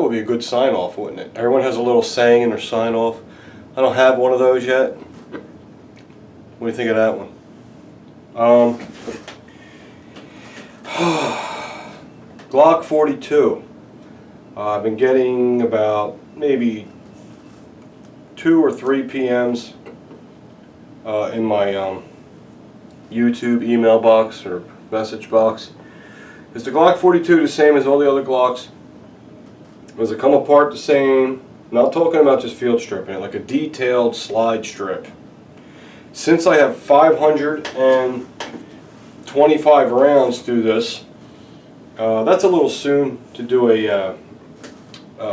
would be a good sign off, wouldn't it? Everyone has a little saying in their sign off. I don't have one of those yet. What do you think of that one? Glock 42. I've been getting about maybe 2 or 3 PMs in my YouTube email box or message box. Is the Glock 42 the same as all the other Glocks? Does it come apart the same? Not talking about just field stripping it, like a detailed slide strip. Since I have 525 rounds through this, that's a little soon to do a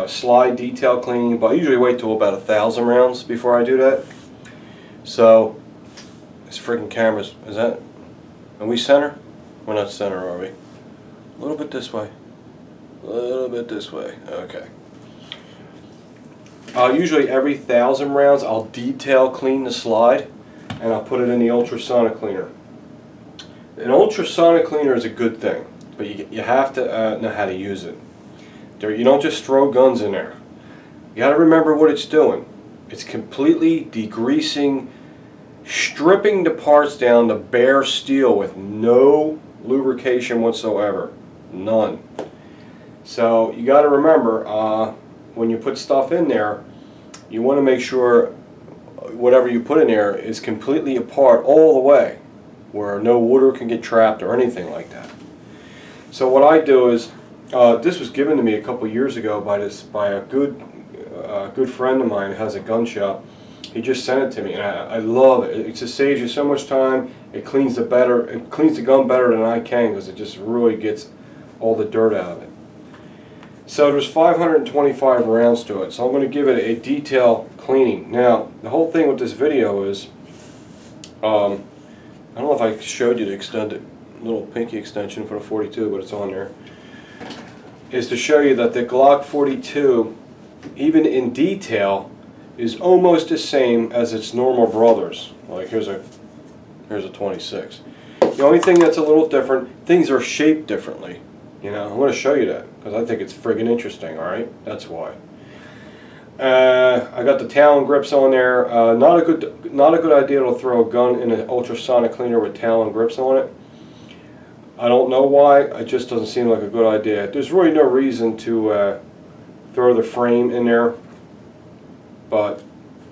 slide detail cleaning, but I usually wait till about 1,000 rounds before I do that. So, this freaking camera's, are we center? We're not center, are we? A little bit this way. A little bit this way. Okay. Usually every 1,000 rounds I'll detail clean the slide and I'll put it in the ultrasonic cleaner. An ultrasonic cleaner is a good thing, but you have to know how to use it. You don't just throw guns in there. You got to remember what it's doing. It's completely degreasing, stripping the parts down to bare steel with no lubrication whatsoever. None. So you got to remember, when you put stuff in there, you want to make sure whatever you put in there is completely apart all the way, where no water can get trapped or anything like that. So what I do is, this was given to me a couple years ago by a good friend of mine who has a gun shop. He just sent it to me, and I love it. It just saves you so much time. It cleans the gun better than I can, because it just really gets all the dirt out of it. So there's 525 rounds to it, so I'm going to give it a detailed cleaning. Now, the whole thing with this video is, I don't know if I showed you the extended little pinky extension for the 42, but it's on there, is to show you that the Glock 42, even in detail, is almost the same as its normal brothers. Like here's a 26. The only thing that's a little different, things are shaped differently. You know, I'm going to show you that because I think it's friggin' interesting. All right, that's why. I got the Talon grips on there. Not a good idea to throw a gun in an ultrasonic cleaner with Talon grips on it. I don't know why. It just doesn't seem like a good idea. There's really no reason to throw the frame in there, but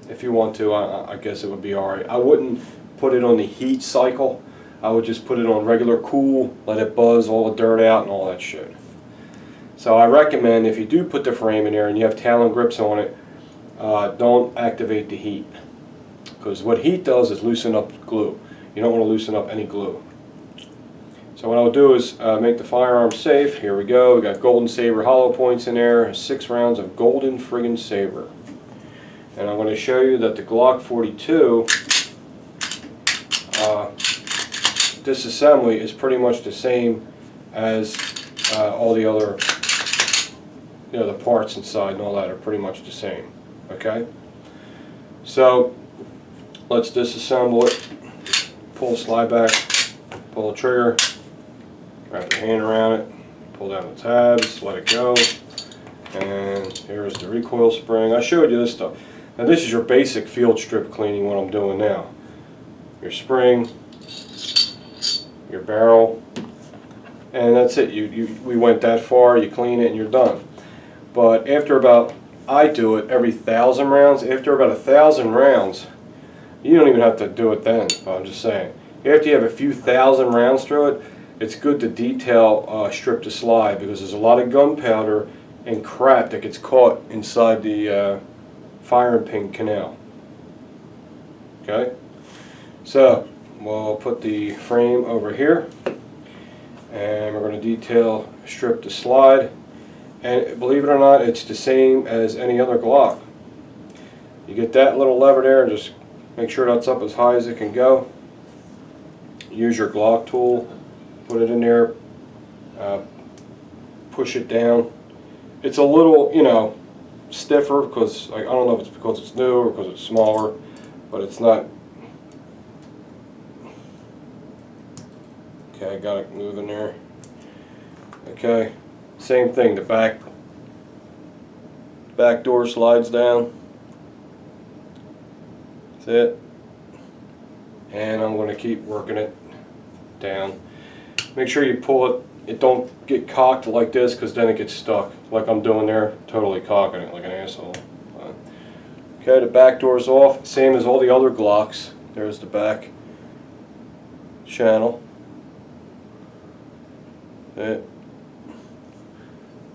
if you want to, I guess it would be all right. I wouldn't put it on the heat cycle. I would just put it on regular cool, let it buzz all the dirt out and all that shit. So I recommend, if you do put the frame in there and you have Talon grips on it, don't activate the heat, because what heat does is loosen up glue. You don't want to loosen up any glue. So what I'll do is make the firearm safe. Here we go. We got golden saber hollow points in there. 6 rounds of golden friggin' saber. And I'm going to show you that the Glock 42 disassembly is pretty much the same as all the other, the parts inside and all that are pretty much the same. Okay? So let's disassemble it. Pull the slide back, pull the trigger, wrap your hand around it, pull down the tabs, let it go, and here's the recoil spring. I showed you this stuff. Now this is your basic field strip cleaning, what I'm doing now. Your spring, your barrel, and that's it. We went that far, you clean it and you're done. But after about, I do it every 1,000 rounds. After about 1,000 rounds, you don't even have to do it then, but I'm just saying. After you have a few thousand rounds through it, it's good to detail strip the slide, because there's a lot of gunpowder and crap that gets caught inside the firing pin canal. Okay? So, we'll put the frame over here, and we're going to detail strip the slide. And believe it or not, it's the same as any other Glock. You get that little lever there and just make sure that's up as high as it can go. Use your Glock tool, put it in there, push it down. It's a little, stiffer, because I don't know if it's because it's new or because it's smaller, but it's not. Okay, I got it moving there. Okay, same thing, the back Back door slides down. That's it. And I'm going to keep working it down. Make sure you pull it. It don't get cocked like this, because then it gets stuck. Like I'm doing there, totally cocking it like an asshole. Okay, the back door's off. Same as all the other Glocks. There's the back channel. It.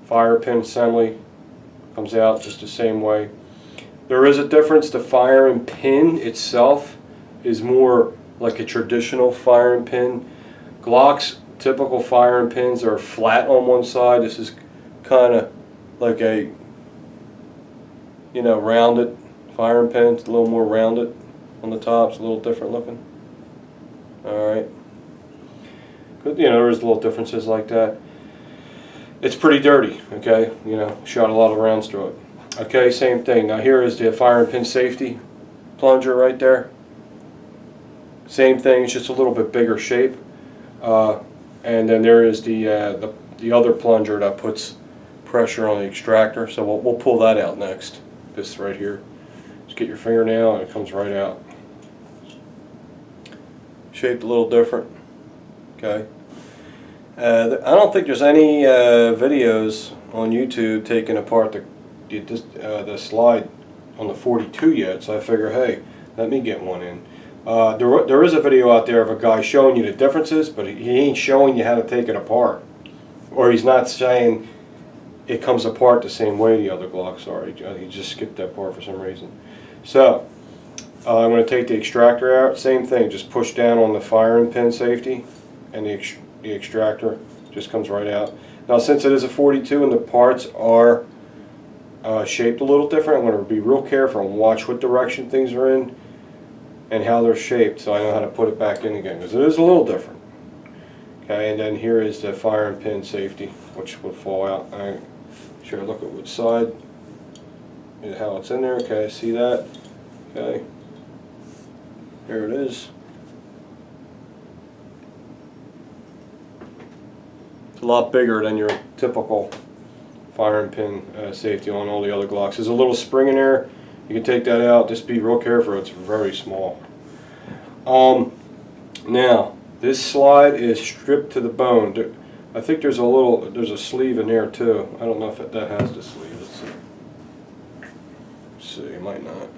Fire pin assembly comes out just the same way. There is a difference. The firing pin itself is more like a traditional firing pin. Glock's typical firing pins are flat on one side. This is kind of like a, you know, rounded firing pin. It's a little more rounded on the top. It's a little different looking. Alright. You know, there's little differences like that. It's pretty dirty, okay? You know, shot a lot of rounds through it. Okay, same thing. Now here is the firing pin safety plunger right there. Same thing, it's just a little bit bigger shape. And then there is the other plunger that puts pressure on the extractor. So we'll pull that out next. This right here. Just get your fingernail and it comes right out. Shaped a little different. Okay. I don't think there's any videos on YouTube taking apart the slide on the 42 yet, so I figure, hey, let me get one in. There is a video out there of a guy showing you the differences, but he ain't showing you how to take it apart. Or he's not saying it comes apart the same way the other Glocks are. He just skipped that part for some reason. So, I'm going to take the extractor out. Same thing, just push down on the firing pin safety, and the extractor just comes right out. Now, since it is a 42 and the parts are shaped a little different, I'm going to be real careful and watch what direction things are in and how they're shaped, so I know how to put it back in again, because it is a little different. Okay, and then here is the firing pin safety, which would fall out. I'm sure look at which side and how it's in there. Okay, see that? Okay, here it is. It's a lot bigger than your typical firing pin safety on all the other Glocks. There's a little spring in there. You can take that out. Just be real careful. It's very small. Now this slide is stripped to the bone. I think there's a sleeve in there too. I don't know if that has the sleeve. Let's see. Let's see. It might not.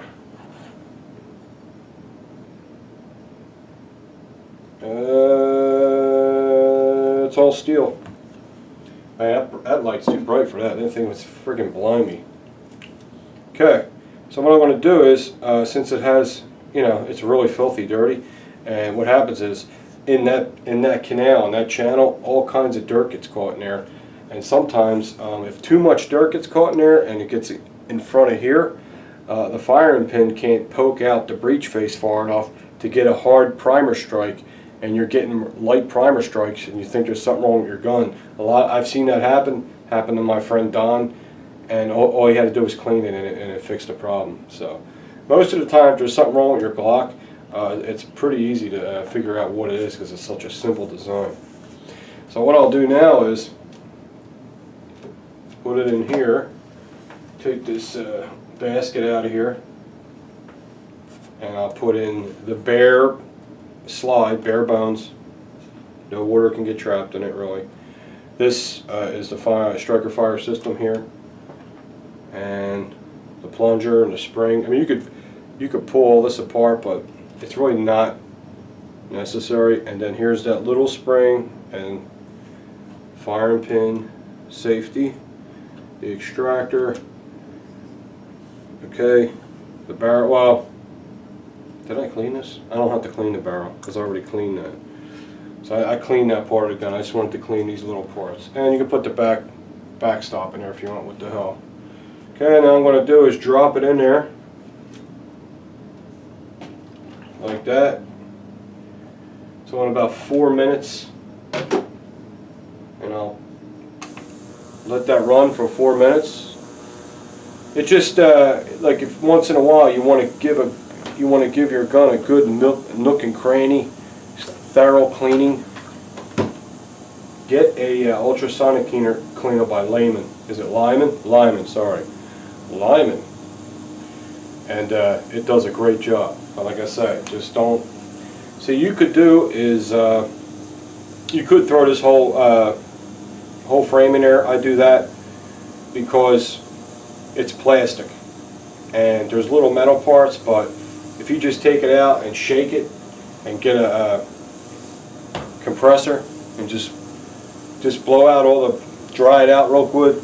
It's all steel. Man, that light's too bright for that. That thing was friggin' blind me. Okay, so what I'm going to do is, since it has, you know, it's really filthy dirty, and what happens is, in that canal, in that channel, all kinds of dirt gets caught in there, and sometimes, if too much dirt gets caught in there and it gets in front of here, the firing pin can't poke out the breech face far enough to get a hard primer strike, and you're getting light primer strikes, and you think there's something wrong with your gun. I've seen that happen to my friend Don, and all you had to do was clean it, and it fixed the problem. So most of the time, if there's something wrong with your Glock, it's pretty easy to figure out what it is, because it's such a simple design. So what I'll do now is put it in here, take this basket out of here, and I'll put in the bare slide, bare bones. No water can get trapped in it, really. This is the striker fire system here, and the plunger and the spring. I mean, you could pull all this apart, but it's really not necessary. And then here's that little spring and firing pin safety, the extractor. Okay, the barrel. Well, did I clean this? I don't have to clean the barrel because I already cleaned that. So I cleaned that part of the gun. I just wanted to clean these little parts. And you can put the backstop in there if you want. What the hell? Okay, now I'm going to do is drop it in there like that. So in about 4 minutes, and I'll let that run for 4 minutes. It just like if once in a while you want to give your gun a good nook and cranny, thorough cleaning. Get a ultrasonic cleaner by Lyman. Is it Lyman? Lyman, sorry. Lyman, and it does a great job. But like I say, just don't. See, you could do is you could throw this whole frame in there. I do that because it's plastic and there's little metal parts, but if you just take it out and shake it and get a compressor and just blow out all the, dry it out real good,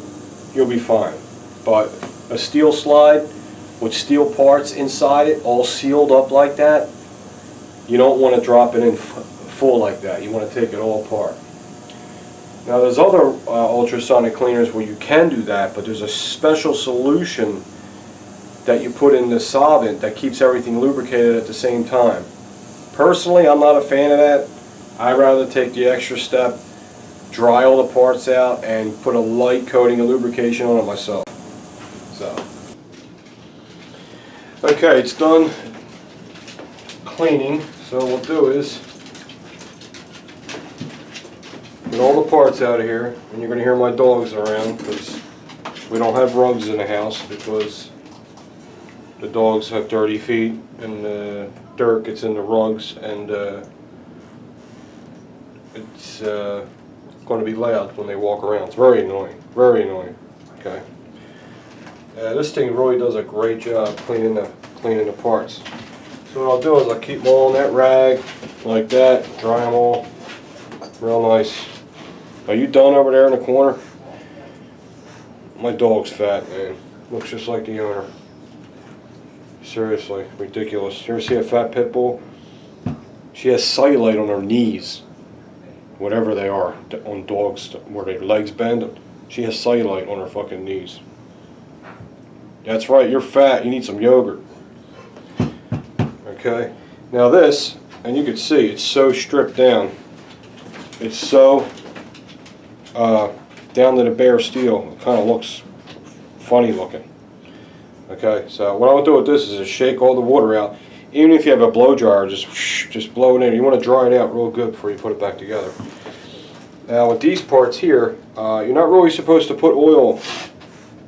you'll be fine. But a steel slide with steel parts inside it all sealed up like that, you don't want to drop it in full like that. You want to take it all apart. Now there's other ultrasonic cleaners where you can do that, but there's a special solution that you put in the solvent that keeps everything lubricated at the same time. Personally, I'm not a fan of that. I'd rather take the extra step, dry all the parts out, and put a light coating of lubrication on it myself. So, okay, it's done cleaning. So what we'll do is get all the parts out of here, and you're going to hear my dogs around because we don't have rugs in the house because the dogs have dirty feet and the dirt gets in the rugs, and it's going to be loud when they walk around. It's very annoying, very annoying. Okay. This thing really does a great job cleaning the parts. So what I'll do is I'll keep them all in that rag like that, dry them all real nice. Are you done over there in the corner? My dog's fat, man. Looks just like the owner. Seriously, ridiculous. You ever see a fat pit bull? She has cellulite on her knees, whatever they are, on dogs where their legs bend. She has cellulite on her fucking knees. That's right, you're fat, you need some yogurt. Okay, now this, and you can see it's so stripped down. It's so down to the bare steel. It kind of looks funny looking. Okay, so what I'll do with this is just shake all the water out. Even if you have a blow dryer, just blow it in. You want to dry it out real good before you put it back together. Now with these parts here, you're not really supposed to put oil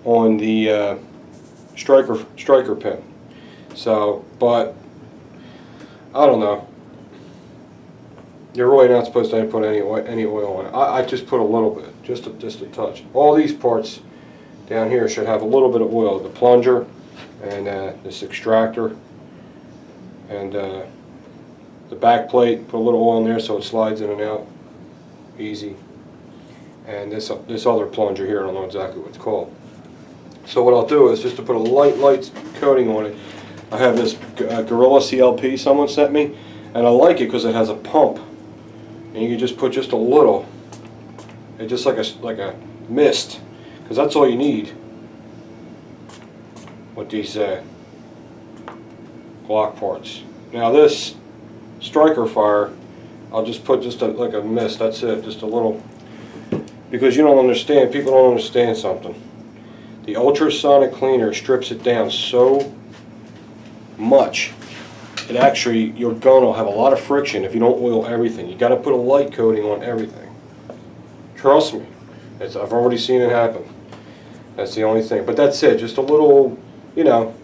on the striker pin. So, but I don't know. You're really not supposed to put any oil on it. I just put a little bit, just a touch. All these parts down here should have a little bit of oil. The plunger and this extractor and the back plate. Put a little oil in there so it slides in and out easy. And this other plunger here, I don't know exactly what it's called. So what I'll do is just to put a light coating on it. I have this Gorilla CLP someone sent me, and I like it because it has a pump, and you can just put just a little. It's just like a mist, because that's all you need with these Glock parts. Now this striker fire, I'll just put just like a mist. That's it, just a little, because you don't understand. People don't understand something. The ultrasonic cleaner strips it down so much. It actually, your gun will have a lot of friction if you don't oil everything. You got to put a light coating on everything. Trust me, I've already seen it happen. That's the only thing. But that's it. Just a little, you know.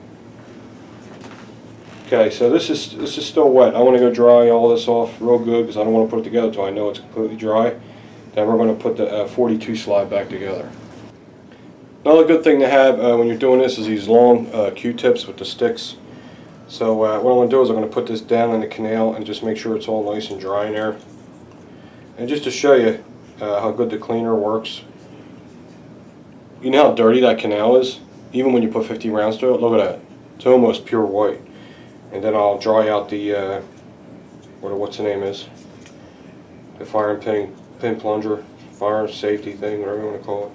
Okay, so this is still wet. I want to go dry all this off real good because I don't want to put it together until I know it's completely dry. Then we're going to put the 42 slide back together. Another good thing to have when you're doing this is these long Q-tips with the sticks. So what I'm going to do is I'm going to put this down in the canal and just make sure it's all nice and dry in there. And just to show you how good the cleaner works. You know how dirty that canal is? Even when you put 50 rounds to it, look at that. It's almost pure white. And then I'll dry out the, what's the name is? The fire and pin plunger, fire safety thing, whatever you want to call it.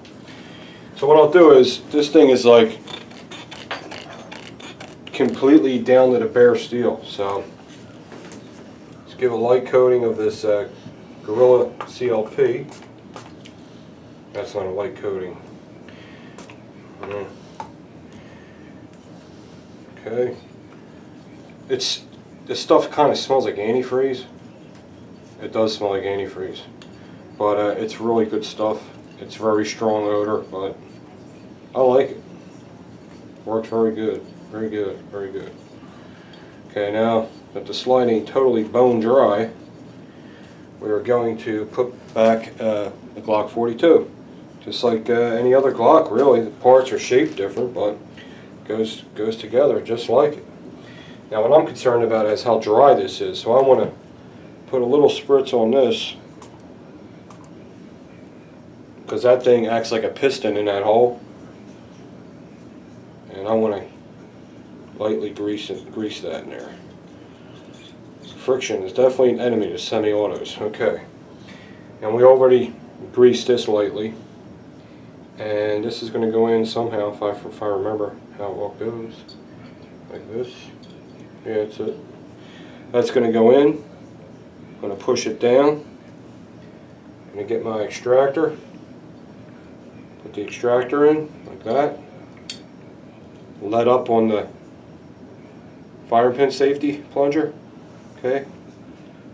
So what I'll do is, this thing is like completely down to the bare steel. So let's give a light coating of this Gorilla CLP. That's not a light coating. Okay. This stuff kind of smells like antifreeze. It does smell like antifreeze, but it's really good stuff. It's very strong odor, but I like it. Works very good. Very good. Very good. Okay, now that the slide ain't totally bone dry, we are going to put back the Glock 42. Just like any other Glock, really. The parts are shaped different, but goes together just like it. Now what I'm concerned about is how dry this is, so I want to put a little spritz on this, because that thing acts like a piston in that hole, and I want to lightly grease that in there. Friction is definitely an enemy to semi-autos. Okay, and we already greased this lightly, and this is going to go in somehow if I remember how it all goes, like this. Yeah, that's it. That's going to go in. I'm going to push it down. I'm going to get my extractor. Put the extractor in like that. Let up on the fire pin safety plunger. Okay.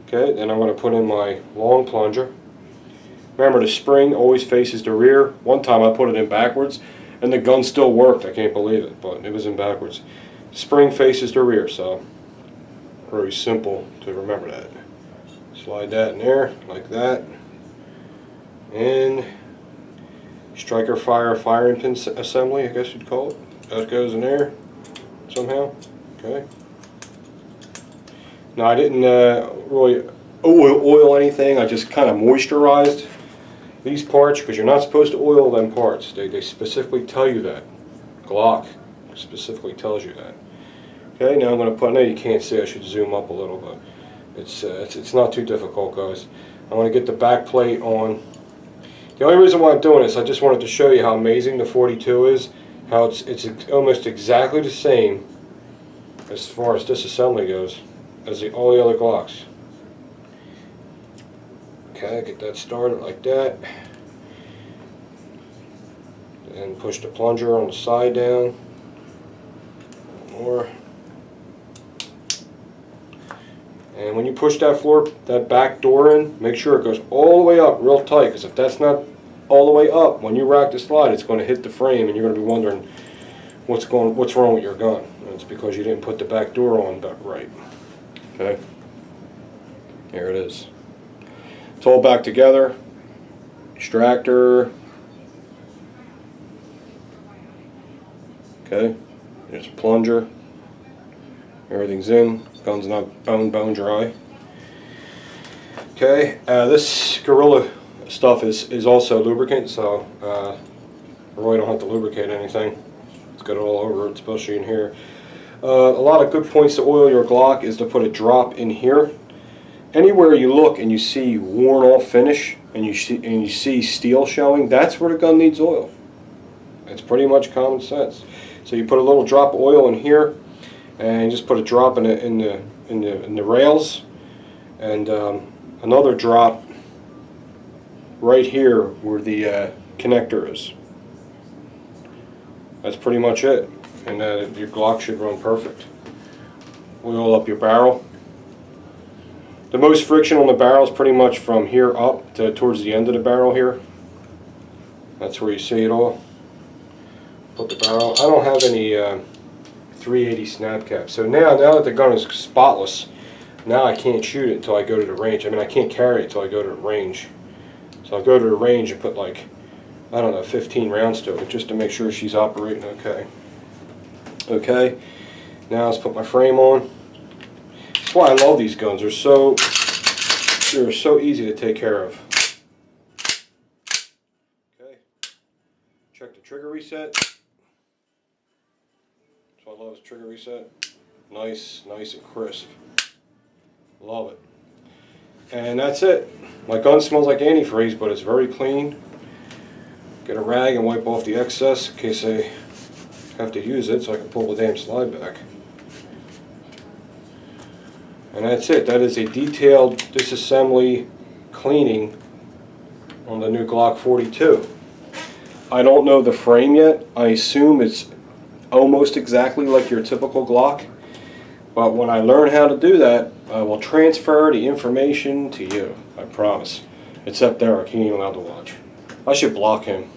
Okay, then I'm going to put in my long plunger. Remember, the spring always faces the rear. One time I put it in backwards and the gun still worked. I can't believe it, but it was in backwards. Spring faces the rear, so very simple to remember that. Slide that in there like that, and striker firing pin assembly, I guess you'd call it. That goes in there somehow. Okay. Now I didn't really oil anything. I just kind of moisturized these parts, because you're not supposed to oil them parts. They specifically tell you that. Glock specifically tells you that. Okay, now I'm going to put, I know you can't see, I should zoom up a little, but it's not too difficult, guys. I want to get the back plate on. The only reason why I'm doing this, I just wanted to show you how amazing the 42 is, how it's almost exactly the same as far as disassembly goes as all the other Glocks. Okay, get that started like that, and push the plunger on the side down. More. And when you push that back door in, make sure it goes all the way up real tight, because if that's not all the way up, when you rack the slide, it's going to hit the frame and you're going to be wondering what's wrong with your gun. And it's because you didn't put the back door on right. Okay, here it is. It's all back together. Extractor. Okay, there's a plunger. Everything's in. Gun's not bone dry. Okay, this Gorilla stuff is also lubricant, so I really don't have to lubricate anything. It's got it all over it, especially in here. A lot of good points to oil your Glock is to put a drop in here. Anywhere you look and you see worn off finish and you see steel showing, that's where the gun needs oil. It's pretty much common sense. So you put a little drop of oil in here, and just put a drop in the rails, and another drop right here where the connector is. That's pretty much it, and your Glock should run perfect. Oil up your barrel. The most friction on the barrel is pretty much from here up to towards the end of the barrel here. That's where you see it all. Put the barrel. I don't have any 380 snap cap, so now that the gun is spotless, now I can't shoot it until I go to the range. I mean, I can't carry it until I go to the range. So I'll go to the range and put, like, I don't know, 15 rounds to it, just to make sure she's operating okay. Okay, now let's put my frame on. That's why I love these guns. They're so easy to take care of. Okay, check the trigger reset. So I love this trigger reset. Nice and crisp. Love it. And that's it. My gun smells like antifreeze, but it's very clean. Get a rag and wipe off the excess in case I have to use it so I can pull the damn slide back. And that's it. That is a detailed disassembly cleaning on the new Glock 42. I don't know the frame yet. I assume it's almost exactly like your typical Glock. But when I learn how to do that, I will transfer the information to you. I promise. Except Derek, he ain't allowed to watch. I should block him.